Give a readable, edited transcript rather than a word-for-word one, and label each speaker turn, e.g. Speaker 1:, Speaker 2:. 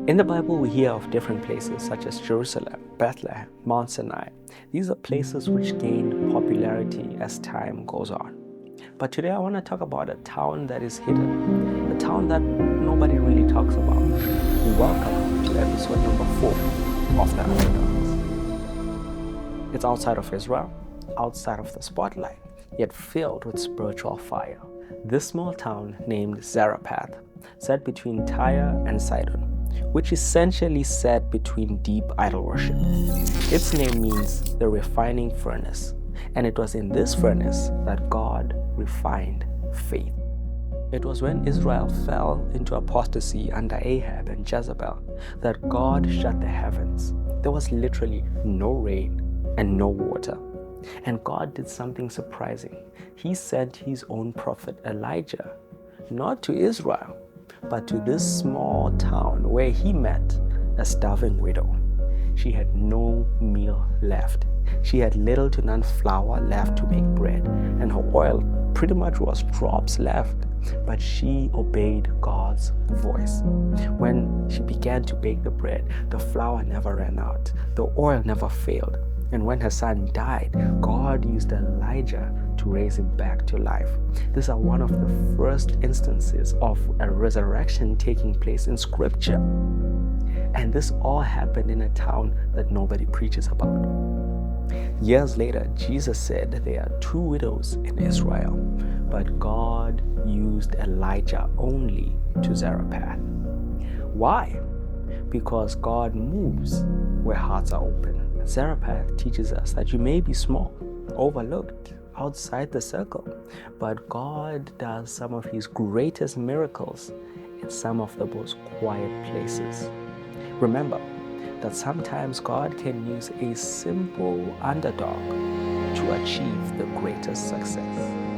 Speaker 1: In the Bible, we hear of different places such as Jerusalem, Bethlehem, Mount Sinai. These are places which gained popularity as time goes on. But today I want to talk about a town that is hidden, a town that nobody really talks about. Welcome to episode number 4 of The Underdogs. It's outside of Israel, outside of the spotlight, yet filled with spiritual fire. This small town named Zarephath, set between Tyre and Sidon, which essentially sat between deep idol worship. Its name means the refining furnace, and it was in this furnace that God refined faith. It was when Israel fell into apostasy under Ahab and Jezebel that God shut the heavens. There was literally no rain and no water. And God did something surprising. He sent his own prophet Elijah, not to Israel, but to this small town where he met a starving widow. She had no meal left. She had little to none flour left to make bread, and her oil pretty much was drops left. But she obeyed God's voice. When she began to bake the bread, the flour never ran out, the oil never failed. And when her son died, God used Elijah to raise him back to life. These are one of the first instances of a resurrection taking place in Scripture. And this all happened in a town that nobody preaches about. Years later, Jesus said that there are 2 widows in Israel, but God used Elijah only to Zarephath. Why? Because God moves where hearts are open. Zarephath teaches us that you may be small, overlooked, outside the circle, but God does some of his greatest miracles in some of the most quiet places. Remember that sometimes God can use a simple underdog to achieve the greatest success.